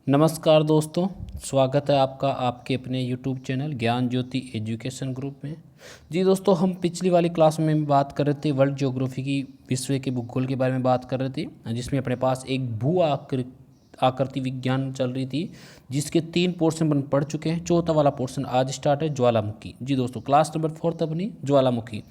नमस्कार दोस्तों, स्वागत है आपका आपके अपने YouTube चैनल ज्ञान ज्योति एजुकेशन ग्रुप में। जी दोस्तों, हम पिछली वाली क्लास में बात कर रहे थे वर्ल्ड ज्योग्राफी की, विश्व के भूगोल के बारे में बात कर रहे थे, जिसमें अपने पास एक भू आकृति विज्ञान चल रही थी, जिसके 3 पोर्शन बन पढ़ चुके हैं। चौथा वाला पोर्शन आज स्टार्ट है, ज्वालामुखी। जी दोस्तों, क्लास नंबर 4 अपनी ज्वालामुखी।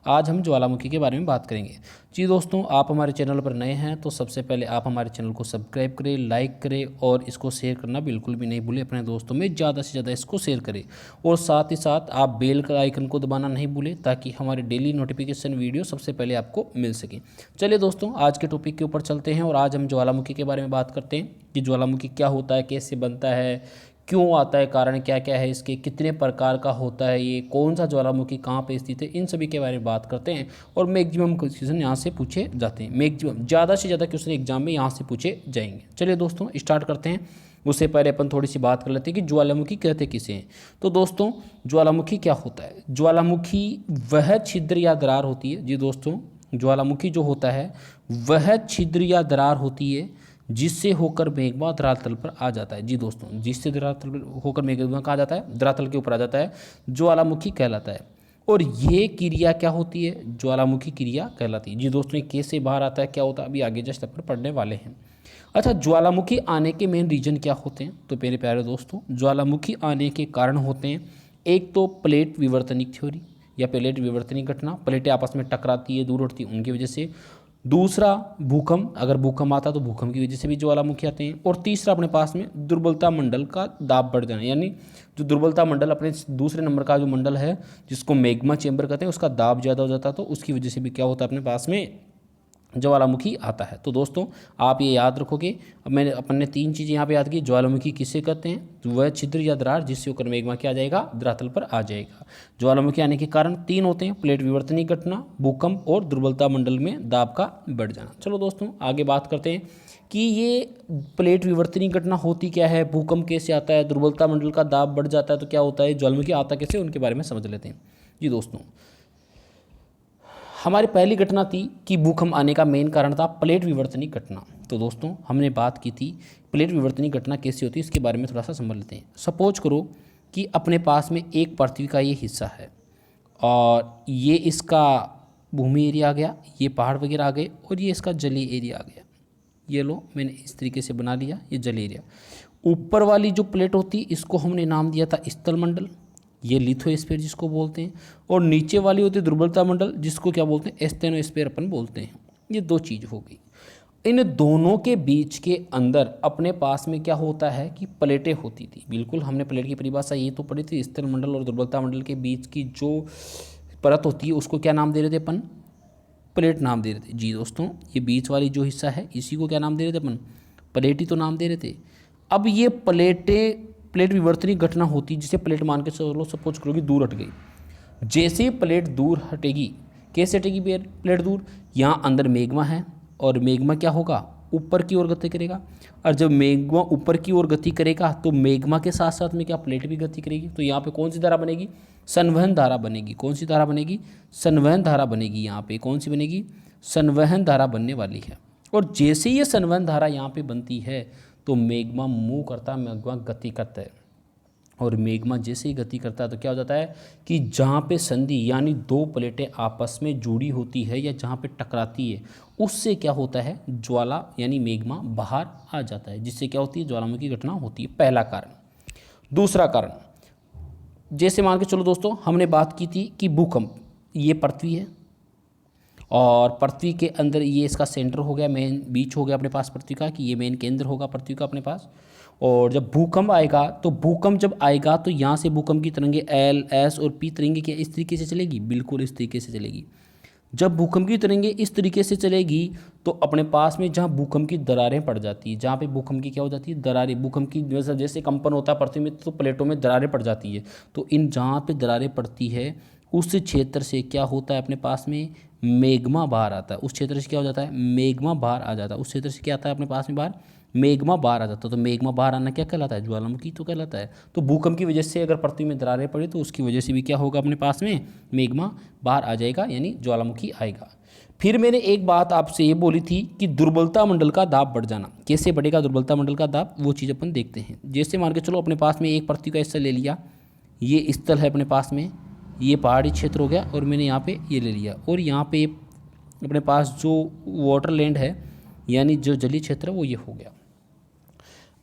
आज हम ज्वालामुखी के बारे में बात करेंगे। जी दोस्तों, आप हमारे चैनल पर नए हैं तो सबसे पहले आप हमारे चैनल को सब्सक्राइब करें, लाइक करें और इसको शेयर करना बिल्कुल भी नहीं भूलें। अपने दोस्तों में ज़्यादा से ज़्यादा इसको शेयर करें और साथ ही साथ आप बेल का आइकन को दबाना नहीं भूलें, ताकि हमारे डेली नोटिफिकेशन वीडियो सबसे पहले आपको मिल सके। चलिए दोस्तों, आज के टॉपिक के ऊपर चलते हैं और आज हम ज्वालामुखी के बारे में बात करते हैं कि ज्वालामुखी क्या होता है, कैसे बनता है, क्यों आता है, कारण क्या क्या है इसके, कितने प्रकार का होता है ये, कौन सा ज्वालामुखी कहाँ पे स्थित है, इन सभी के बारे में बात करते हैं। और मैक्सिमम क्वेश्चन यहाँ से पूछे जाते हैं, मैक्सिमम ज़्यादा से ज़्यादा क्वेश्चन एग्जाम में यहाँ से पूछे जाएंगे। चलिए दोस्तों, स्टार्ट करते हैं। उससे पहले अपन थोड़ी सी बात कर लेते हैं कि ज्वालामुखी कहते किसे हैं। तो दोस्तों, ज्वालामुखी क्या होता है? ज्वालामुखी वह छिद्र या दरार होती है। जी दोस्तों, ज्वालामुखी जो होता है वह छिद्र या दरार होती है जिससे होकर मैग्मा धरातल पर आ जाता है। जी दोस्तों, जिससे धरातल पर होकर मैग्मा कहाँ जाता है? धरातल के ऊपर आ जाता है, ज्वालामुखी कहलाता है। और ये क्रिया क्या होती है? ज्वालामुखी क्रिया कहलाती है। जी दोस्तों, ये कैसे बाहर आता है, क्या होता है, अभी आगे जस्ट पर पढ़ने वाले हैं। अच्छा, ज्वालामुखी आने के मेन रीजन क्या होते हैं? तो मेरे प्यारे दोस्तों, ज्वालामुखी आने के कारण होते हैं, एक तो प्लेट विवर्तनिक थ्योरी या प्लेट विवर्तनिक घटना, प्लेटें आपस में टकराती है, दूर उठती है, उनकी वजह से। दूसरा, भूकंप, अगर भूकंप आता तो भूकंप की वजह से भी ज्वालामुखी आते हैं। और तीसरा, अपने पास में दुर्बलता मंडल का दाब बढ़ जाना, यानी जो दुर्बलता मंडल अपने दूसरे नंबर का जो मंडल है जिसको मैग्मा चेंबर कहते हैं, उसका दाब ज़्यादा हो जाता है, तो उसकी वजह से भी क्या होता है, अपने पास में ज्वालामुखी आता है। तो दोस्तों, आप ये याद रखोगे। अब मैंने अपन ने 3 चीज़ें यहाँ पे याद की। ज्वालामुखी किसे कहते हैं? तो वह छिद्र या दरार जिससे होकर मैग्मा क्या आ जाएगा? धरातल पर आ जाएगा। ज्वालामुखी आने के कारण 3 होते हैं, प्लेट विवर्तनिक घटना, भूकंप और दुर्बलता मंडल में दाब का बढ़ जाना। चलो दोस्तों, आगे बात करते हैं कि ये प्लेट विवर्तनिक घटना होती क्या है, भूकंप कैसे आता है, दुर्बलता मंडल का दाब बढ़ जाता है तो क्या होता है, ज्वालामुखी आता कैसे, उनके बारे में समझ लेते हैं। जी दोस्तों, हमारी पहली घटना थी कि भूकंप आने का मेन कारण था प्लेट विवर्तनिक घटना। तो दोस्तों, हमने बात की थी प्लेट विवर्तनिक घटना कैसी होती है, इसके बारे में थोड़ा सा समझ लेते हैं। सपोज करो कि अपने पास में एक पृथ्वी का ये हिस्सा है और ये इसका भूमि एरिया आ गया, ये पहाड़ वगैरह आ गए और ये इसका जलीय एरिया आ गया। ये लो, मैंने इस तरीके से बना लिया, ये जलीय एरिया। ऊपर वाली जो प्लेट होती इसको हमने नाम दिया था स्थल मंडल, ये लिथोस्फीयर जिसको बोलते हैं। और नीचे वाली होती है दुर्बलता मंडल, जिसको क्या बोलते हैं? स्टेनोस्फीयर अपन बोलते हैं। ये 2 चीज़ हो गई। इन दोनों के बीच के अंदर अपने पास में क्या होता है कि प्लेटें होती थी। बिल्कुल, हमने प्लेट की परिभाषा ये तो पढ़ी थी, स्थल मंडल और दुर्बलता मंडल के बीच की जो परत होती है उसको क्या नाम दे रहे थे अपन? प्लेट नाम दे रहे थे। जी दोस्तों, ये बीच वाली जो हिस्सा है इसी को क्या नाम दे रहे थे अपन? प्लेट ही तो नाम दे रहे थे। अब ये प्लेट विवर्तनिक घटना होती, जिसे प्लेट मान के चलो, सपोज करो कि दूर हट गई। जैसे ही प्लेट दूर हटेगी, कैसे हटेगी प्लेट दूर? यहाँ अंदर मैग्मा है और मैग्मा क्या होगा? ऊपर की ओर गति करेगा। और जब मैग्मा ऊपर की ओर गति करेगा तो मैग्मा के साथ साथ में क्या प्लेट भी गति करेगी। तो यहाँ पे कौन सी धारा बनेगी? संवहन धारा बनेगी। कौन सी धारा बनेगी? संवहन धारा बनेगी। यहाँ पे कौन सी बनेगी? संवहन धारा बनने वाली है। और जैसे ये संवहन धारा यहाँ पे बनती है तो मैग्मा मूव करता है, मैग्मा गति करता है। और मैग्मा जैसे ही गति करता है तो क्या हो जाता है कि जहाँ पे संधि यानी 2 प्लेटें आपस में जुड़ी होती है या जहाँ पे टकराती है, उससे क्या होता है? ज्वाला यानी मैग्मा बाहर आ जाता है, जिससे क्या होती है? ज्वालामुखी घटना होती है। पहला कारण। दूसरा कारण, जैसे मान के चलो दोस्तों, हमने बात की थी कि भूकंप, ये पृथ्वी है और पृथ्वी के अंदर ये इसका सेंटर हो गया, मेन बीच हो गया अपने पास पृथ्वी का, कि ये मेन केंद्र होगा पृथ्वी का अपने पास। और जब भूकंप आएगा तो भूकंप जब आएगा तो यहाँ से भूकंप की तरंगे एल, एस और पी तरंगे क्या इस तरीके से चलेगी? बिल्कुल इस तरीके से चलेगी। जब भूकंप की तरंगे इस तरीके से चलेगी तो अपने पास में जहाँ भूकंप की दरारें पड़ जाती है, जहाँ पे भूकंप की क्या हो जाती है? दरारें। भूकंप की जैसे कंपन होता है पृथ्वी में तो प्लेटों में दरारें पड़ जाती है। तो इन जहाँ पे दरारें पड़ती है उस क्षेत्र से क्या होता है? अपने पास में मैग्मा बाहर आता है। उस क्षेत्र से क्या हो जाता है? मैग्मा बाहर आ जाता है। उस क्षेत्र से क्या आता है अपने पास में बाहर? मैग्मा बाहर आ जाता है। तो मैग्मा बाहर आना क्या कहलाता है? ज्वालामुखी तो कहलाता है। तो भूकंप की वजह से अगर पृथ्वी में दरारें पड़ी तो उसकी वजह से भी क्या होगा? अपने पास में मैग्मा बाहर आ जाएगा, यानी ज्वालामुखी आएगा। फिर मैंने एक बात आपसे ये बोली थी कि दुर्बलता मंडल का दाब बढ़ जाना। कैसे बढ़ेगा दुर्बलता मंडल का दाब, वो चीज़ अपन देखते हैं। जैसे मान के चलो अपने पास में एक पृथ्वी का हिस्सा ले लिया, ये स्थल है अपने पास में, ये पहाड़ी क्षेत्र हो गया, और मैंने यहाँ पे ये ले लिया, और यहाँ पे अपने पास जो वाटर लैंड है यानी जो जलीय क्षेत्र है वो ये हो गया,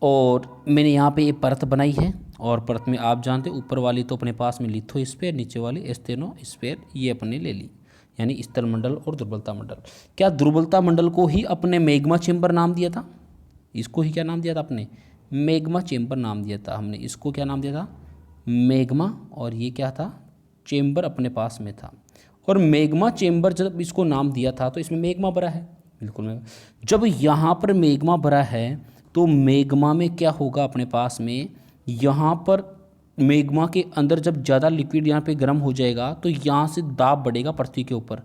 और मैंने यहाँ पे ये परत बनाई है, और परत में आप जानते हो ऊपर वाली तो अपने पास में लिथोस्फीयर, नीचे वाली स्टेनोस्फीयर, ये अपने ले ली, यानी स्थल मंडल और दुर्बलता मंडल। क्या दुर्बलता मंडल को ही अपने मैग्मा चेंबर नाम दिया था? इसको ही क्या नाम दिया था अपने? मैग्मा चेंबर नाम दिया था हमने। इसको क्या नाम दिया था? मैग्मा, और ये क्या था? चेंबर अपने पास में था। और मैग्मा चेंबर जब इसको नाम दिया था तो इसमें मैग्मा भरा है, बिल्कुल मैग्मा। जब यहाँ पर मैग्मा भरा है तो मैग्मा में क्या होगा अपने पास में, यहाँ पर मैग्मा के अंदर जब ज़्यादा लिक्विड यहाँ पे गर्म हो जाएगा तो यहाँ से दाब बढ़ेगा पृथ्वी के ऊपर।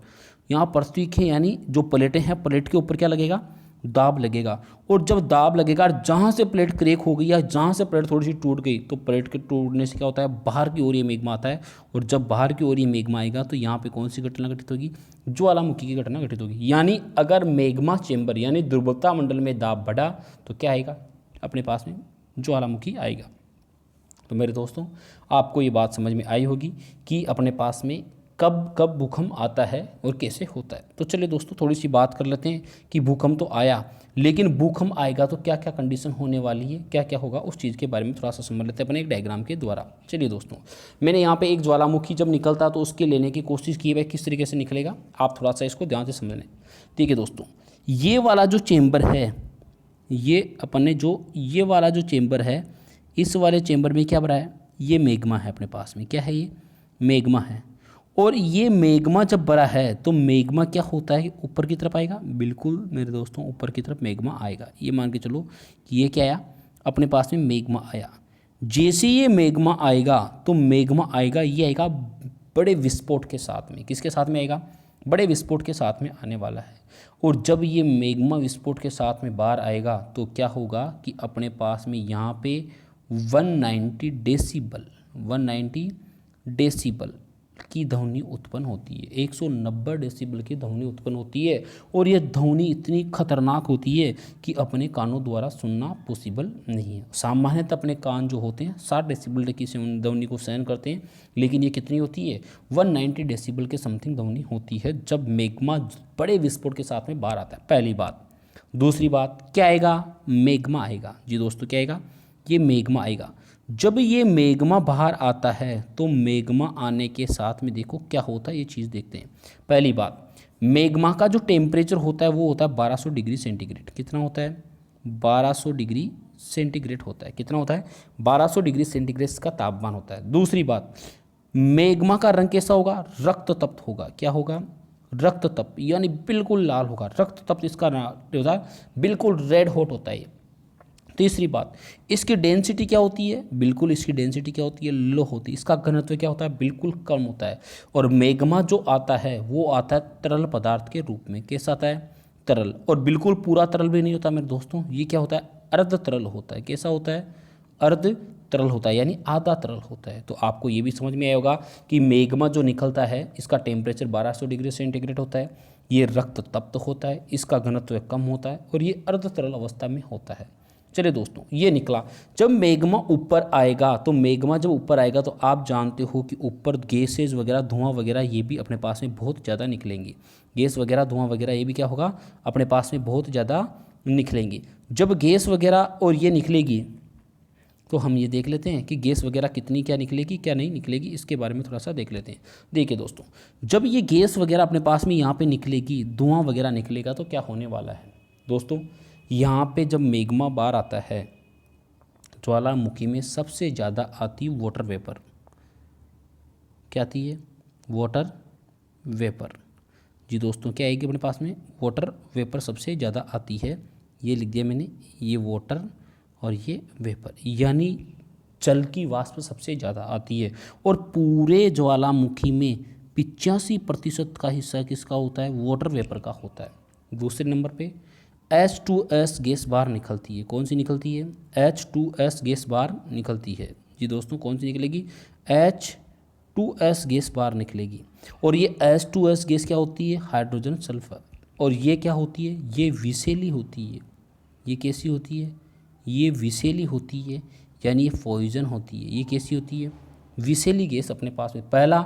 यहाँ पृथ्वी के यानी जो प्लेटें हैं, प्लेट के ऊपर क्या लगेगा? दाब लगेगा। और जब दाब लगेगा, जहाँ से प्लेट क्रैक हो गई या जहाँ से प्लेट थोड़ी सी टूट गई, तो प्लेट के टूटने से क्या होता है? बाहर की ओर ये मैग्मा आता है, और जब बाहर की ओर ये मैग्मा आएगा तो यहाँ पे कौन सी घटना घटित होगी? ज्वालामुखी की घटना घटित होगी। यानी अगर मैग्मा चेंबर यानी दुर्बलता मंडल में दाब बढ़ा तो क्या आएगा अपने पास में? ज्वालामुखी आएगा। तो मेरे दोस्तों, आपको ये बात समझ में आई होगी कि अपने पास में कब कब भूकंप आता है और कैसे होता है। तो चलिए दोस्तों, थोड़ी सी बात कर लेते हैं कि भूकंप तो आया, लेकिन भूकंप आएगा तो क्या क्या कंडीशन होने वाली है, क्या क्या होगा, उस चीज़ के बारे में थोड़ा सा समझ लेते हैं अपने एक डायग्राम के द्वारा। चलिए दोस्तों, मैंने यहाँ पे एक ज्वालामुखी जब निकलता तो उसके लेने की कोशिश की है, किस तरीके से निकलेगा आप थोड़ा सा इसको ध्यान से समझ लें। ठीक है दोस्तों, ये वाला जो चेम्बर है, ये अपने जो ये वाला जो चेम्बर है, इस वाले चेम्बर में क्या भरा है? ये मैग्मा है अपने पास में। क्या है? ये मैग्मा है। और ये मैग्मा जब भरा है तो मैग्मा क्या होता है? ऊपर की तरफ आएगा। बिल्कुल मेरे दोस्तों, ऊपर की तरफ मैग्मा आएगा। ये मान के चलो कि ये क्या आया अपने पास में? मैग्मा आया। जैसे ये मैग्मा आएगा तो मैग्मा आएगा, ये आएगा बड़े विस्फोट के साथ में। किसके साथ में आएगा? बड़े विस्फोट के साथ में आने वाला है। और जब ये मैग्मा विस्फोट के साथ में बाहर आएगा तो क्या होगा कि अपने पास में यहाँ पे 190 डेसिबल की ध्वनि उत्पन्न होती है। 190 डेसिबल की ध्वनि उत्पन्न होती है, और यह ध्वनि इतनी खतरनाक होती है कि अपने कानों द्वारा सुनना पॉसिबल नहीं है। सामान्यतः अपने कान जो होते हैं 60 डेसिबल की ध्वनि को सहन करते हैं, लेकिन ये कितनी होती है? 190 डेसिबल के समथिंग ध्वनि होती है जब मैग्मा बड़े विस्फोट के साथ में बाहर आता है। पहली बात। दूसरी बात, क्या आएगा? मैग्मा आएगा। जी दोस्तों, क्या आएगा? ये मैग्मा आएगा। जब ये मैग्मा बाहर आता है तो मैग्मा आने के साथ में देखो क्या होता है, ये चीज़ देखते हैं। पहली बात, मैग्मा का जो टेम्परेचर होता है वो होता है 1200 डिग्री सेंटीग्रेड। कितना होता है? 1200 डिग्री सेंटीग्रेड होता है। कितना होता है? 1200 डिग्री सेंटीग्रेड का तापमान होता है। दूसरी बात, मैग्मा का रंग कैसा होगा? रक्त तप्त होगा। क्या होगा? रक्त तप्त, यानी बिल्कुल लाल होगा। रक्त तप्त इसका होता है, बिल्कुल रेड हॉट होता है। तीसरी बात, इसकी डेंसिटी क्या होती है? बिल्कुल इसकी डेंसिटी क्या होती है? लो होती है। इसका घनत्व क्या होता है? बिल्कुल कम होता है। और मैग्मा जो आता है वो आता है तरल पदार्थ के रूप में। कैसा आता है? तरल। और बिल्कुल पूरा तरल भी नहीं होता मेरे दोस्तों, ये क्या होता है? अर्ध तरल होता है। कैसा होता है? अर्ध तरल होता है, यानी आधा तरल होता है। तो आपको ये भी समझ में आया होगा कि मैग्मा जो निकलता है इसका टेम्परेचर 1200 डिग्री सेंटीग्रेड होता है, ये रक्त तप्त होता है, इसका घनत्व कम होता है, और ये अर्ध तरल अवस्था में होता है। चलिए दोस्तों, ये निकला। जब मैग्मा ऊपर आएगा तो मैग्मा जब ऊपर आएगा तो आप जानते हो कि ऊपर गैसेज वगैरह, धुआं वगैरह ये भी अपने पास में बहुत ज़्यादा निकलेंगे। गैस वगैरह, धुआं वगैरह ये भी क्या होगा? अपने पास में बहुत ज़्यादा निकलेंगे। जब गैस वगैरह और ये निकलेगी तो हम ये देख लेते हैं कि गैस वगैरह कितनी क्या निकलेगी, क्या नहीं निकलेगी, इसके बारे में थोड़ा सा देख लेते हैं। देखिए दोस्तों, जब ये गैस वगैरह अपने पास में यहाँ पे निकलेगी, धुआं वगैरह निकलेगा, तो क्या होने वाला है दोस्तों? यहाँ पे जब मैग्मा बाहर आता है, ज्वालामुखी में सबसे ज़्यादा आती वाटर वेपर। क्या आती है? Water vapour. जी दोस्तों, क्या आएगी अपने पास में? वाटर वेपर सबसे ज़्यादा आती है। ये लिख दिया मैंने, ये वाटर और ये वेपर, यानी जल की वाष्प सबसे ज़्यादा आती है। और पूरे ज्वालामुखी में 85% का हिस्सा किसका होता है? वाटर वेपर का होता है। दूसरे नंबर पे H2S गैस बाहर निकलती है। कौन सी निकलती है? H2S गैस बाहर निकलती है। जी दोस्तों, कौन सी निकलेगी? H2S गैस बाहर निकलेगी। और ये H2S गैस क्या होती है? Hydrogen sulphur. और ये क्या होती है, ये विषैली होती है। ये कैसी होती है, ये विषैली होती है, यानी ये पॉइजन होती है। ये कैसी होती है, विषैली गैस अपने पास में। पहला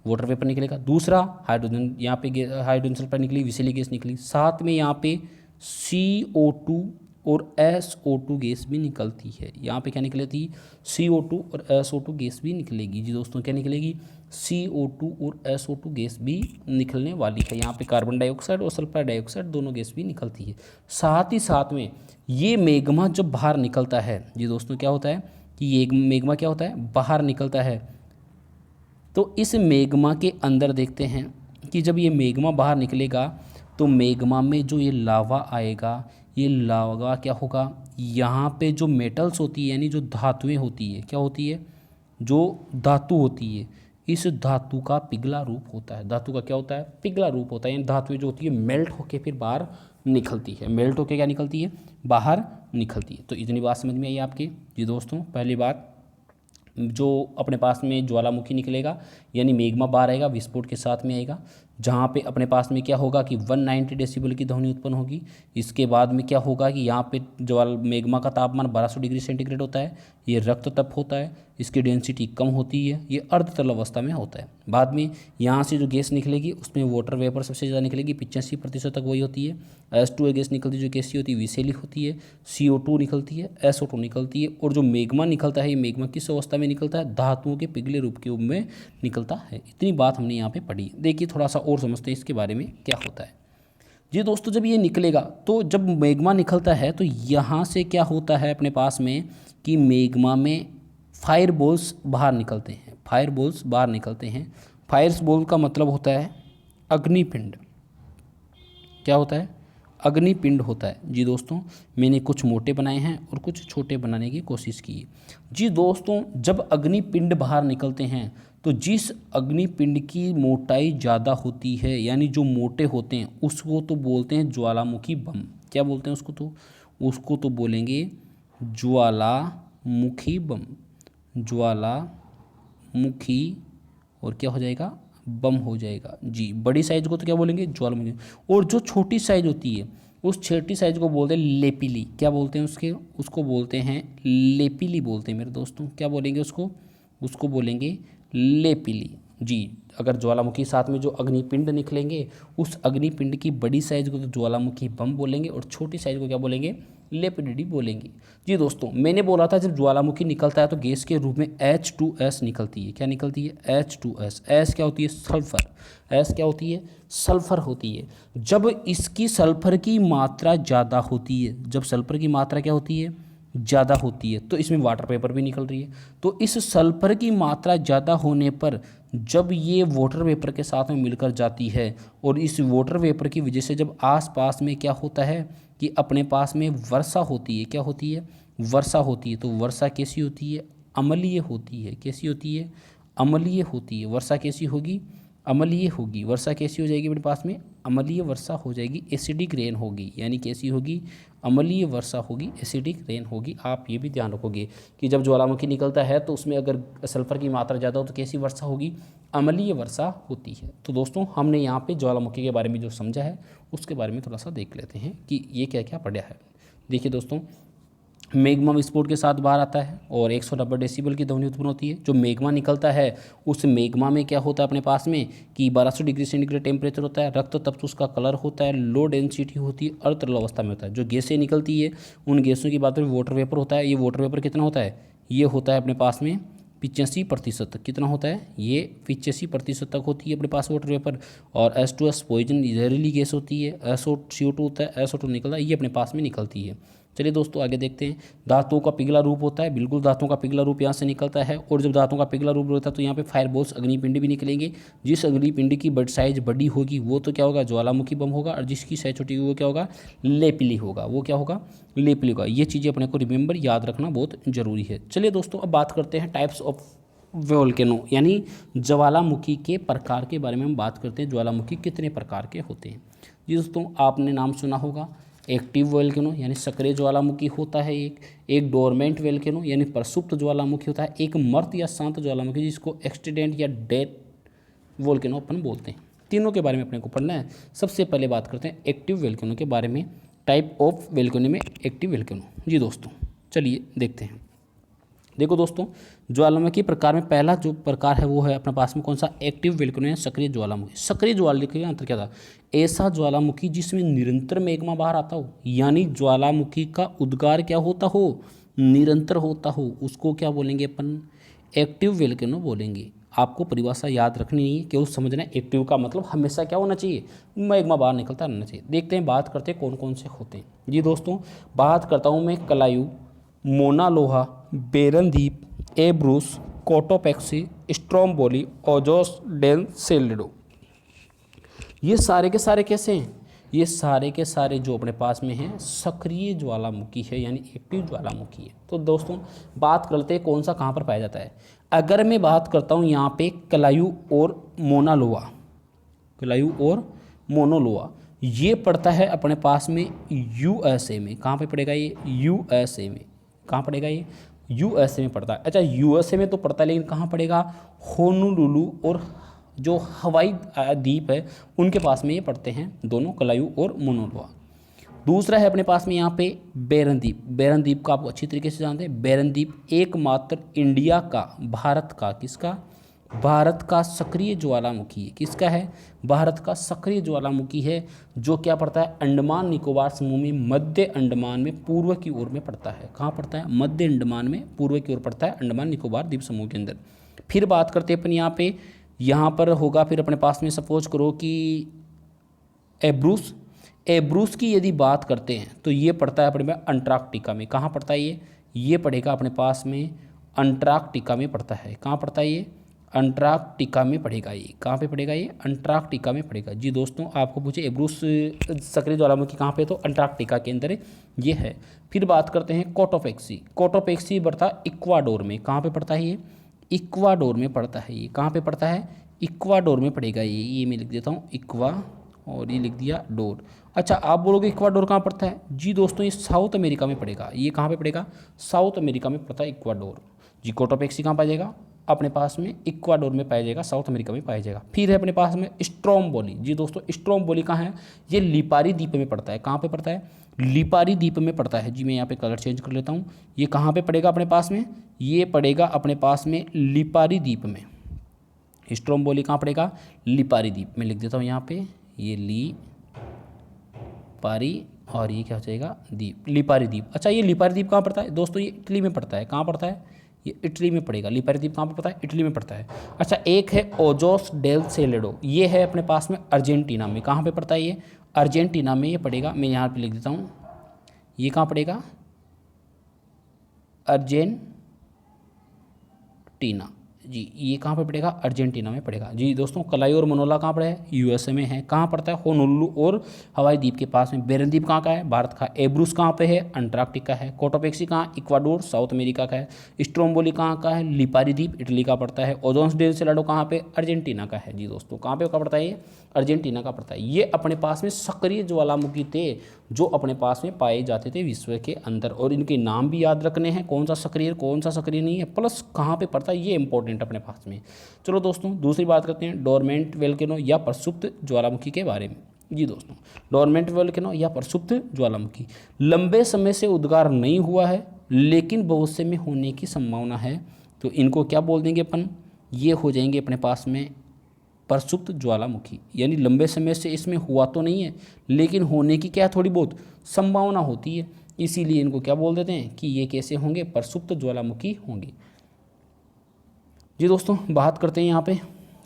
वाटर वेपर निकलेगा, दूसरा हाइड्रोजन, यहाँ पे हाइड्रोजन सल्फाइड निकली, विषैली गैस निकली, साथ में यहाँ पे CO2 और SO2 गैस भी निकलती है। यहाँ पे क्या निकलेगी, CO2 और SO2 गैस भी निकलेगी। जी दोस्तों, क्या निकलेगी, CO2 और SO2 गैस भी निकलने वाली है। यहाँ पे कार्बन डाइऑक्साइड और सल्फर डाइऑक्साइड दोनों गैस भी निकलती है। साथ ही साथ में ये मैग्मा जब बाहर निकलता है, जी दोस्तों क्या होता है कि ये मैग्मा क्या होता है, बाहर निकलता है। तो इस मैग्मा के अंदर देखते हैं कि जब ये मैग्मा बाहर निकलेगा तो मैग्मा में जो ये लावा आएगा, ये लावा क्या होगा, यहाँ पे जो मेटल्स होती है यानी जो धातुएं होती है, क्या होती है, जो धातु होती है, इस धातु का पिघला रूप होता है। धातु का क्या होता है, पिघला रूप होता है। यानी धातुएं जो होती है मेल्ट होके फिर बाहर निकलती है। मेल्ट होके क्या निकलती है, बाहर निकलती है। तो इतनी बात समझ में आई आपके। जी दोस्तों, पहली बात, जो अपने पास में ज्वालामुखी निकलेगा यानी मैग्मा बाहर आएगा, विस्फोट के साथ में आएगा, जहाँ पे अपने पास में क्या होगा कि 190 डेसिबल की ध्वनि उत्पन्न होगी। इसके बाद में क्या होगा कि यहाँ पे मैग्मा का तापमान 1200 डिग्री सेंटीग्रेड होता है। ये रक्त तप होता है, इसकी डेंसिटी कम होती है, ये अर्धतरल अवस्था में होता है। बाद में यहाँ से जो गैस निकलेगी उसमें वाटर वेपर सबसे ज़्यादा निकलेगी, 85% तक वही होती है। H2O गैस निकलती है जो कैसी होती है, विषैली होती है। CO2 निकलती है, SO2 निकलती है। और जो मैग्मा निकलता है, ये मैग्मा किस अवस्था में निकलता है, धातुओं के पिघले रूप के रूप में निकलता है। इतनी बात हमने यहाँ पे पढ़ी। देखिए थोड़ा सा और समझते हैं इसके बारे में क्या होता है। जी दोस्तों, जब ये निकलेगा तो जब मैग्मा निकलता है तो यहाँ से क्या होता है अपने पास में कि मैग्मा में फायर बॉल्स बाहर निकलते हैं। फायर बॉल्स बाहर निकलते हैं। फायर बॉल का मतलब होता है अग्निपिंड। क्या होता है, अग्निपिंड होता है। जी दोस्तों, मैंने कुछ मोटे बनाए हैं और कुछ छोटे बनाने की कोशिश की है। जी दोस्तों, जब अग्निपिंड बाहर निकलते हैं तो जिस अग्निपिंड की मोटाई ज़्यादा होती है यानी जो मोटे होते हैं उसको तो बोलते हैं ज्वालामुखी बम। क्या बोलते हैं उसको, तो उसको तो बोलेंगे ज्वालामुखी बम। ज्वालामुखी और क्या हो जाएगा, बम हो जाएगा। जी, बड़ी साइज को तो क्या बोलेंगे, ज्वालामुखी। और जो छोटी साइज होती है उस छोटी साइज को बोलते हैं लेपिली। क्या बोलते हैं उसको बोलते हैं लेपिली बोलते हैं मेरे दोस्तों। क्या बोलेंगे उसको बोलेंगे लेपिली। जी, अगर ज्वालामुखी साथ में जो अग्निपिंड निकलेंगे उस अग्निपिंड की बड़ी साइज को तो ज्वालामुखी बम बोलेंगे और छोटी साइज को क्या बोलेंगे, लेपिडिटी बोलेंगे। जी दोस्तों, मैंने बोला था जब ज्वालामुखी निकलता है तो गैस के रूप में H2S निकलती है। क्या निकलती है, H2S। S क्या होती है, सल्फर। S क्या होती है, सल्फर होती है। जब इसकी सल्फर की मात्रा ज़्यादा होती है, जब सल्फर की मात्रा क्या होती है, ज़्यादा होती है, तो इसमें वाटर वेपर भी निकल रही है। तो इस सल्फर की मात्रा ज़्यादा होने पर जब ये वाटर वेपर के साथ में मिलकर जाती है और इस वाटर वेपर की वजह से जब आसपास में क्या होता है कि अपने पास में वर्षा होती है। क्या होती है, वर्षा होती है। तो वर्षा कैसी होती है, अम्लीय होती है। कैसी होती है, अम्लीय होती है। वर्षा कैसी होगी, अम्लीय होगी। वर्षा कैसी हो जाएगी अपने पास में, अम्लीय वर्षा हो जाएगी, एसिडिक रेन होगी। यानी कैसी होगी, अम्लीय वर्षा होगी, एसिडिक रेन होगी। आप ये भी ध्यान रखोगे कि जब ज्वालामुखी निकलता है तो उसमें अगर सल्फर की मात्रा ज़्यादा हो तो कैसी वर्षा होगी, अम्लीय वर्षा होती है। तो दोस्तों, हमने यहाँ पे ज्वालामुखी के बारे में जो समझा है उसके बारे में थोड़ा सा देख लेते हैं कि ये क्या क्या पढ़ा है। देखिए दोस्तों, मैग्मा विस्फोट के साथ बाहर आता है और 190 डेसिबल की ध्वनि उत्पन्न होती है। जो मैग्मा निकलता है उस मैग्मा में क्या होता है अपने पास में कि 1200 डिग्री सेंटीग्रेड टेम्परेचर होता है, रक्त तप्त उसका कलर होता है, लो डेंसिटी होती है, अर्धतरल अवस्था में होता है। जो गैसें निकलती है उन गैसों की बात करें, वाटर वेपर होता है। ये वाटर वेपर कितना होता है, ये होता है अपने पास में 85% तक। कितना होता है, ये 85% तक होती है अपने पास वाटर वेपर। और H2S पॉइजन जहरीली गैस होती है। CO2 होता है, SO2 निकलता है, ये अपने पास में निकलती है। चलिए दोस्तों, आगे देखते हैं। धातुओं का पिघला रूप होता है, बिल्कुल धातुओं का पिघला रूप यहाँ से निकलता है। और जब धातुओं का पिघला रूप होता है तो यहाँ पे फायर बॉल्स अग्निपिंड भी निकलेंगे। जिस अग्निपिंड की साइज बड़ी होगी वो तो क्या होगा, ज्वालामुखी बम होगा। और जिसकी साइज छोटी होगी वो क्या होगा, लेपिली होगा। वो क्या होगा, लेपिली होगा। ये चीज़ें अपने को रिमेंबर याद रखना बहुत जरूरी है। चलिए दोस्तों, अब बात करते हैं टाइप्स ऑफ वोल्केनो यानी ज्वालामुखी के प्रकार के बारे में हम बात करते हैं। ज्वालामुखी कितने प्रकार के होते हैं। जी दोस्तों, आपने नाम सुना होगा, एक्टिव वोल्केनो यानी सक्रिय ज्वालामुखी होता है, एक डोरमेंट वोल्केनो यानी प्रसुप्त ज्वालामुखी होता है, एक मर्त या शांत ज्वालामुखी जिसको एक्सटेंडेंट या डेड वोल्केनो अपन बोलते हैं। तीनों के बारे में अपने को पढ़ना है। सबसे पहले बात करते हैं एक्टिव वोल्केनो के बारे में, टाइप ऑफ वोल्केनो में एक्टिव वोल्केनो। जी दोस्तों चलिए देखते हैं। देखो दोस्तों, ज्वालामुखी प्रकार में पहला जो प्रकार है वो है अपने पास में कौन सा, एक्टिव वोल्केनो या सक्रिय ज्वालामुखी। सक्रिय ज्वालामुखी का अंतर क्या था, ऐसा ज्वालामुखी जिसमें निरंतर मैग्मा बाहर आता हो, यानी ज्वालामुखी का उद्गार क्या होता हो, निरंतर होता हो, उसको क्या बोलेंगे अपन, एक्टिव वोल्केनो बोलेंगे। आपको परिभाषा याद रखनी नहीं है, केवल समझना है एक्टिव का मतलब हमेशा क्या होना चाहिए, मैग्मा बाहर निकलता रहना चाहिए। देखते हैं, बात करते हैं कौन कौन से होते हैं। जी दोस्तों, बात करता हूँ मैं कलायु, मोना लोहा, बेरनद्वीप, एब्रूस, Cotopaxi, Stromboli, Ojos del Salado. ये सारे के सारे कैसे हैं, ये सारे के सारे जो अपने पास में हैं सक्रिय ज्वालामुखी है, यानी एक्टिव ज्वालामुखी है। तो दोस्तों बात करते हैं कौन सा कहाँ पर पाया जाता है। अगर मैं बात करता हूँ यहाँ पे कलायु और मोनालोआ, कलायु और मोनोलोआ, ये पड़ता है अपने पास में यूएसए में। कहाँ पे पड़ेगा ये, यूएसए में। कहाँ पड़ेगा ये, यूएसए में पड़ता है। अच्छा यूएसए में तो पड़ता है, लेकिन कहाँ पड़ेगा, होनोलुलु और जो हवाई द्वीप है उनके पास में ये पड़ते हैं दोनों, कलायु और मोनोलोआ। दूसरा है अपने पास में यहाँ पे बेरनद्वीप। बेरनद्वीप का आप अच्छी तरीके से जानते हैं, बेरनद्वीप एकमात्र इंडिया का, भारत का, किसका, भारत का सक्रिय ज्वालामुखी है। किसका है, भारत का सक्रिय ज्वालामुखी है, जो क्या पड़ता है, अंडमान निकोबार समूह में मध्य अंडमान में पूर्व की ओर में पड़ता है। कहाँ पड़ता है, मध्य अंडमान में पूर्व की ओर पड़ता है, अंडमान निकोबार द्वीप समूह के अंदर। फिर बात करते हैं अपन यहाँ पर होगा फिर अपने पास में, सपोज करो कि एब्रूस। एब्रूस की यदि बात करते हैं तो ये पड़ता है अपने में अंटार्कटिका में। कहाँ पड़ता है ये पड़ेगा अपने पास में अंटार्कटिका में पड़ता है। कहाँ पड़ता है ये, अंटार्कटिका में पड़ेगा। ये कहाँ पे पड़ेगा, ये अंटार्कटिका में पड़ेगा। जी दोस्तों, आपको पूछे एब्रूस सक्रिय ज्वालामुखी कहाँ पे, तो अंटार्कटिका के अंदर ये है। फिर बात करते हैं कोटोपैक्सी। कोटोपैक्सी पड़ता है इक्वाडोर में। कहाँ पे पड़ता है ये, इक्वाडोर में पड़ता है। ये कहाँ पे पड़ता है, इक्वाडोर में पड़ेगा। ये मैं लिख देता हूँ इक्वा, और ये लिख दिया डोर। अच्छा आप बोलोगे इक्वाडोर कहाँ पड़ता है, जी दोस्तों ये साउथ अमेरिका में पड़ेगा। ये कहाँ पे पड़ेगा, साउथ अमेरिका में पड़ता है इक्वाडोर। जी कोटोपैक्सी कहाँ पाया जाएगा, अपने पास में इक्वाडोर में पाया जाएगा, साउथ अमेरिका में पाया जाएगा। फिर है अपने पास में स्ट्रोम्बोली। जी दोस्तों स्ट्रोम्बोली कहाँ है, ये लिपारी द्वीप में पड़ता है। कहाँ पे पड़ता है, लिपारी द्वीप में पड़ता है। जी मैं यहाँ पे कलर चेंज कर लेता हूँ। ये कहाँ पे पड़ेगा अपने पास में, ये पड़ेगा अपने पास में लिपारी द्वीप में। स्ट्रोम्बोली कहाँ पड़ेगा, लिपारी द्वीप में। लिख देता हूँ यहाँ पे, ये लिपारी, और ये क्या हो जाएगा, द्वीप, लिपारी द्वीप। अच्छा ये लिपारी द्वीप कहाँ पड़ता है दोस्तों, ये इटली में पड़ता है। कहाँ पड़ता है, ये इटली में पड़ेगा। लिपारी द्वीप कहाँ पर पड़ता है, इटली में पड़ता है। अच्छा एक है ओजोस डेल सेलेडो, ये है अपने पास में अर्जेंटीना में। कहाँ पे पड़ता है ये, अर्जेंटीना में ये पड़ेगा। मैं यहाँ पे लिख देता हूँ, ये कहाँ पड़ेगा, अर्जेंटीना। जी ये कहाँ पर पड़ेगा, अर्जेंटीना में पड़ेगा। जी दोस्तों कलाई और मनोला कहाँ पर है, यूएसए में है। कहाँ पड़ता है, होनोलुलु और हवाई द्वीप के पास में। बेरनद्वीप कहाँ का है, भारत का। एब्रूस कहाँ पे है, अंटार्कटिका है। कोटोपैक्सी कहाँ, इक्वाडोर, साउथ अमेरिका का है। स्ट्रोम्बोली कहाँ का है, लिपारी द्वीप, इटली का पड़ता है। ओजोस डेल सेलेडो कहाँ पे, अर्जेंटीना का है। जी दोस्तों कहाँ पे का पड़ता है, ये अर्जेंटीना का पड़ता है। ये अपने पास में सक्रिय ज्वालामुखी थे जो अपने पास में पाए जाते थे विश्व के अंदर, और इनके नाम भी याद रखने हैं, कौन सा सक्रिय कौन सा सक्रिय नहीं है, प्लस कहाँ पे पड़ता है, ये इंपॉर्टेंट अपने पास में। चलो दोस्तों दूसरी बात करते हैं डोरमेंट वोल्केनो या प्रसुप्त ज्वालामुखी के बारे में। जी दोस्तों डोरमेंट वोल्केनो या प्रसुप्त ज्वालामुखी लंबे समय से उद्गार नहीं हुआ है, लेकिन भविष्य में होने की संभावना है। तो इनको क्या बोल देंगे अपन, ये हो जाएंगे अपने पास में प्रसुप्त ज्वालामुखी। यानी लंबे समय से इसमें हुआ तो नहीं है, लेकिन होने की क्या थोड़ी बहुत संभावना होती है, इसीलिए इनको क्या बोल देते हैं कि ये कैसे होंगे, प्रसुप्त ज्वालामुखी होंगे। जी दोस्तों बात करते हैं यहाँ पे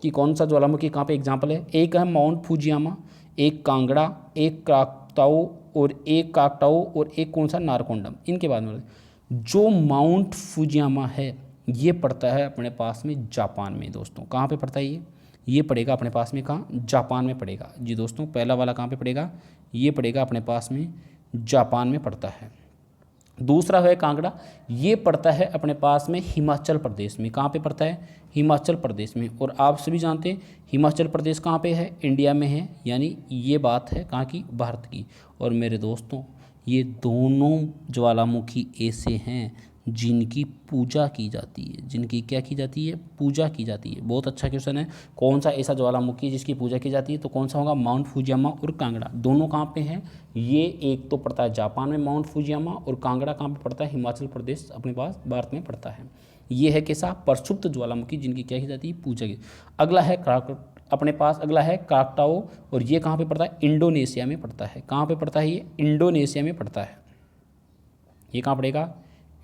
कि कौन सा ज्वालामुखी कहाँ पे एग्जाम्पल है। एक है माउंट फुजियामा, एक कांगड़ा, एक काकताओ, और एक कौन सा, नारकोंडम। इनके बाद में जो माउंट फुजियामा है ये पड़ता है अपने पास में जापान में। दोस्तों कहाँ पे पड़ता है ये पड़ेगा अपने पास में कहाँ, जापान में पड़ेगा। जी दोस्तों पहला वाला कहाँ पे पड़ेगा, ये पड़ेगा अपने पास में जापान में पड़ता है। दूसरा है कांगड़ा, ये पड़ता है अपने पास में हिमाचल प्रदेश में। कहाँ पे पड़ता है, हिमाचल प्रदेश में। और आप सभी जानते हैं हिमाचल प्रदेश कहाँ पे है, इंडिया में है, यानी ये बात है कहाँ की, भारत की। और मेरे दोस्तों ये दोनों ज्वालामुखी ऐसे हैं जिनकी पूजा की जाती है, जिनकी क्या की जाती है, पूजा की जाती है। बहुत अच्छा क्वेश्चन है। कौन सा ऐसा ज्वालामुखी जिसकी पूजा की जाती है, तो कौन सा होगा, माउंट फुजियामा और कांगड़ा। दोनों कहाँ पे हैं, ये एक तो पड़ता है जापान में माउंट फुजियामा, और कांगड़ा कहाँ पे पड़ता है, हिमाचल प्रदेश अपने पास भारत में पड़ता है। ये है कैसा, प्रक्षुब्ध ज्वालामुखी जिनकी क्या की जाती है, पूजा की। अगला है अपने पास अगला है क्राकटाओ, और ये कहाँ पे पड़ता है, इंडोनेशिया में पड़ता है। कहाँ पे पड़ता है, ये इंडोनेशिया में पड़ता है। ये कहाँ पड़ेगा,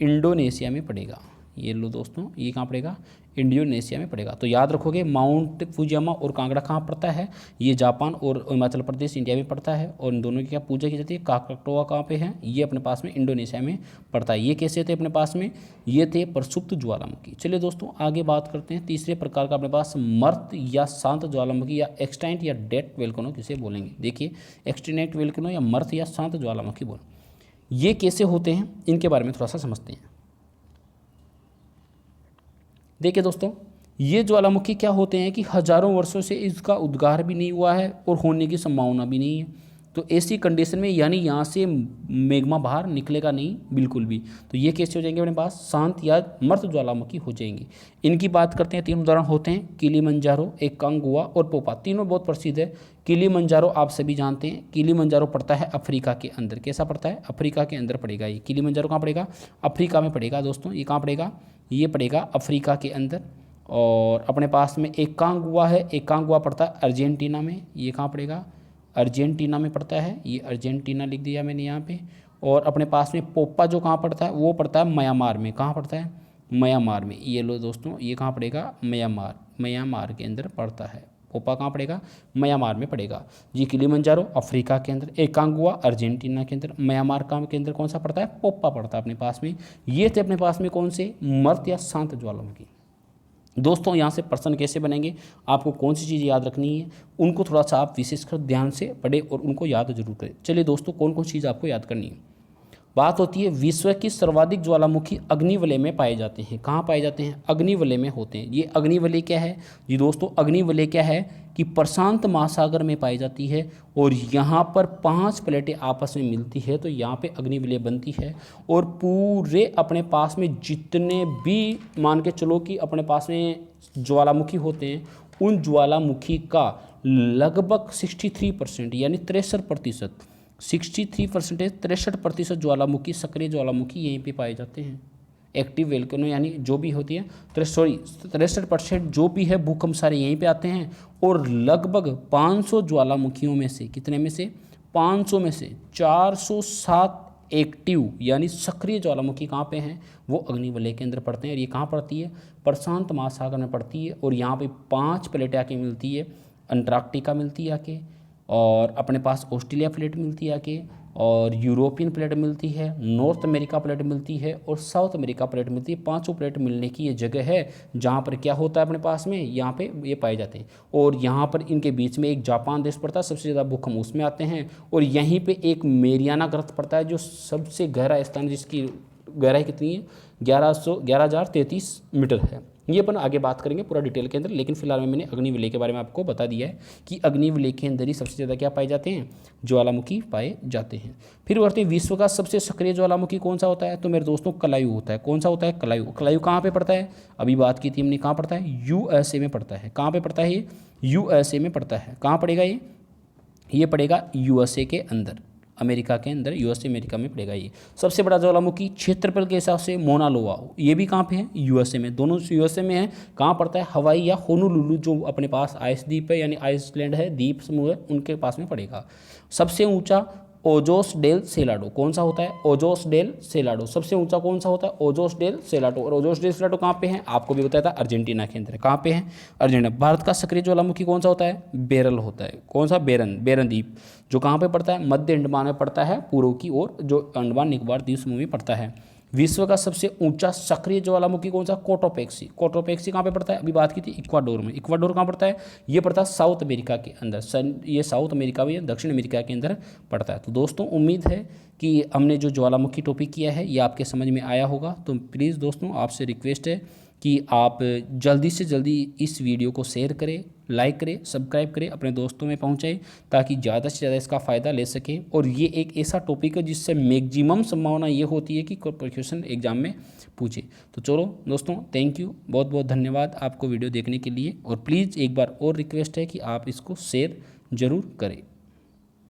इंडोनेशिया में पड़ेगा। ये लो दोस्तों, ये कहाँ पड़ेगा, इंडोनेशिया में पड़ेगा। तो याद रखोगे माउंट फुजियामा और कांगड़ा कहाँ पड़ता है, ये जापान और हिमाचल प्रदेश इंडिया में पड़ता है, और इन दोनों की क्या पूजा की जाती है। क्राकटाओ कहाँ पे है, ये अपने पास में इंडोनेशिया में पड़ता है। ये कैसे थे अपने पास में, ये थे प्रक्षुब्ध ज्वालामुखी। चलिए दोस्तों आगे बात करते हैं तीसरे प्रकार का अपने पास मर्त या शांत ज्वालामुखी, या एक्सटेंट या डेड वोल्केनो किसे बोलेंगे। देखिए एक्सटेंट वोल्केनो या मर्त या शांत ज्वालामुखी बोल, ये कैसे होते हैं इनके बारे में थोड़ा सा समझते हैं। देखिए दोस्तों, ये ज्वालामुखी क्या होते हैं कि हजारों वर्षों से इसका उद्गार भी नहीं हुआ है और होने की संभावना भी नहीं है। तो ऐसी कंडीशन में यानी यहाँ से मैग्मा बाहर निकलेगा नहीं बिल्कुल भी। तो ये कैसे हो जाएंगे अपने पास, शांत या मर्त ज्वालामुखी हो जाएंगे। इनकी बात करते हैं, 3 उदाहरण होते हैं, किलिमंजारो, एकांगुआ और पोपा। तीनों बहुत प्रसिद्ध है। किलिमंजारो आप सभी जानते हैं, किलिमंजारो पड़ता है अफ्रीका के अंदर। कैसा पड़ता है, अफ्रीका के अंदर पड़ेगा ये। किलिमंजारो कहाँ पड़ेगा, अफ्रीका में पड़ेगा दोस्तों। ये कहाँ पड़ेगा, ये पड़ेगा अफ्रीका के अंदर। और अपने पास में एकांगुआ है, एकांगुआ पड़ता है अर्जेंटीना में। ये कहाँ पड़ेगा, अर्जेंटीना में पड़ता है। ये अर्जेंटीना लिख दिया मैंने यहाँ पे। और अपने पास में पोपा जो कहाँ पड़ता है, वो पड़ता है म्यांमार में। कहाँ पड़ता है, म्यांमार में। ये लो दोस्तों, ये कहाँ पड़ेगा, म्यांमार, म्यांमार के अंदर पड़ता है। पोपा कहाँ पड़ेगा, म्यांमार में पड़ेगा जी। किलिमंजारो अफ्रीका के अंदर, एकांगुआ अर्जेंटीना के अंदर, म्यांमार के अंदर कौन सा पड़ता है, पोपा पड़ता है अपने पास में। ये थे अपने पास में कौन से, मर्त या शांत ज्वालामुखी। दोस्तों यहाँ से प्रश्न कैसे बनेंगे, आपको कौन सी चीज़ याद रखनी है, उनको थोड़ा सा आप विशेषकर ध्यान से पढ़ें और उनको याद जरूर करें। चलिए दोस्तों, कौन कौन चीज़ आपको याद करनी है। बात होती है विश्व की सर्वाधिक ज्वालामुखी अग्निवलय में पाए जाते हैं। कहाँ पाए जाते हैं, अग्निवलय में होते हैं। ये अग्निवलय क्या है जी दोस्तों, अग्निवलय क्या है कि प्रशांत महासागर में पाई जाती है, और यहाँ पर 5 प्लेटें आपस में मिलती है तो यहाँ पे अग्निवलय बनती है। और पूरे अपने पास में जितने भी मान के चलो कि अपने पास में ज्वालामुखी होते हैं, उन ज्वालामुखी का लगभग 63% यानी 63%, 63% 63% ज्वालामुखी, सक्रिय ज्वालामुखी यहीं पे पाए जाते हैं। एक्टिव वोल्केनो यानी जो भी होती है 63% जो भी है भूकंप सारे यहीं पे आते हैं। और लगभग 500 ज्वालामुखियों में से, कितने में से, 500 में से 407 एक्टिव यानी सक्रिय ज्वालामुखी कहाँ पे हैं, वो अग्निवलय के अंदर पड़ते हैं। और ये कहाँ पड़ती है, प्रशांत महासागर में पड़ती है। और यहाँ पे 5 प्लेटें आके मिलती है, अंटार्कटिका मिलती है आके, और अपने पास ऑस्ट्रेलिया प्लेट मिलती है आके, और यूरोपियन प्लेट मिलती है, नॉर्थ अमेरिका प्लेट मिलती है, और साउथ अमेरिका प्लेट मिलती है। 5 प्लेट मिलने की ये जगह है जहाँ पर क्या होता है अपने पास में, यहाँ पे ये पाए जाते हैं। और यहाँ पर इनके बीच में एक जापान देश पड़ता है, सबसे ज़्यादा भूकंप उसमें आते हैं। और यहीं पे एक मेरियाना गर्त पड़ता है जो सबसे गहरा स्थान, जिसकी गहराई कितनी है, 11,033 मीटर है। ये अपन आगे बात करेंगे पूरा डिटेल के अंदर, लेकिन फिलहाल में मैंने अग्निवलय के बारे में आपको बता दिया है कि अग्निवलय के अंदर ही सबसे ज़्यादा क्या पाए जाते हैं, ज्वालामुखी पाए जाते हैं। फिर बढ़ते हैं, विश्व का सबसे सक्रिय ज्वालामुखी कौन सा होता है, तो मेरे दोस्तों कलायु होता है। कौन सा होता है, कलायु। कलायु कहाँ पे पड़ता है, अभी बात की थी हमने, कहाँ पड़ता है, यूएसए में पड़ता है। कहाँ पे पड़ता है ये, यूएसए में पड़ता है। कहाँ पड़ेगा ये पड़ेगा यूएसए के अंदर, अमेरिका के अंदर, यूएसए अमेरिका में पड़ेगा। ये सबसे बड़ा ज्वालामुखी क्षेत्रफल के हिसाब से मोना लोआ, ये भी कहाँ पे है, यूएसए में। दोनों यूएसए में है। कहाँ पड़ता है, हवाई या होनोलुलु जो अपने पास आइस द्वीप है यानी आइसलैंड है, द्वीप समूह है, उनके पास में पड़ेगा। सबसे ऊंचा ओजोस डेल सेलाडो, कौन सा होता है, ओजोस डेल सेलाडो। सबसे ऊंचा कौन सा होता है, ओजोस डेल सेलाडो। और ओजोस डेल सेलाडो कहाँ पे है, आपको भी बताया था, अर्जेंटीना के अंदर। कहाँ पे है, अर्जेंटीना। भारत का सक्रिय ज्वालामुखी कौन सा होता है, बेरल होता है। कौन सा, बेरन द्वीप, जो कहाँ पे पड़ता है, मध्य अंडमान में पड़ता है, पूर्व की ओर, जो अंडमान निकोबार द्वीप समूह में पड़ता है। विश्व का सबसे ऊंचा सक्रिय ज्वालामुखी कौन सा, कोटोपेक्सी। कोटोपेक्सी कहाँ पे पड़ता है, अभी बात की थी, इक्वाडोर में। इक्वाडोर कहाँ पड़ता है, ये पड़ता है साउथ अमेरिका के अंदर। ये साउथ अमेरिका में, दक्षिण अमेरिका के अंदर पड़ता है। तो दोस्तों उम्मीद है कि हमने जो ज्वालामुखी टॉपिक किया है ये आपके समझ में आया होगा। तो प्लीज़ दोस्तों आपसे रिक्वेस्ट है कि आप जल्दी से जल्दी इस वीडियो को शेयर करें, लाइक करें, सब्सक्राइब करें, अपने दोस्तों में पहुंचाएं ताकि ज़्यादा से ज़्यादा इसका फ़ायदा ले सकें। और ये एक ऐसा टॉपिक है जिससे मैक्सिमम संभावना ये होती है कि कोई क्वेश्चन एग्जाम में पूछे। तो चलो दोस्तों, थैंक यू, बहुत बहुत धन्यवाद आपको वीडियो देखने के लिए। और प्लीज़ एक बार और रिक्वेस्ट है कि आप इसको शेयर ज़रूर करें।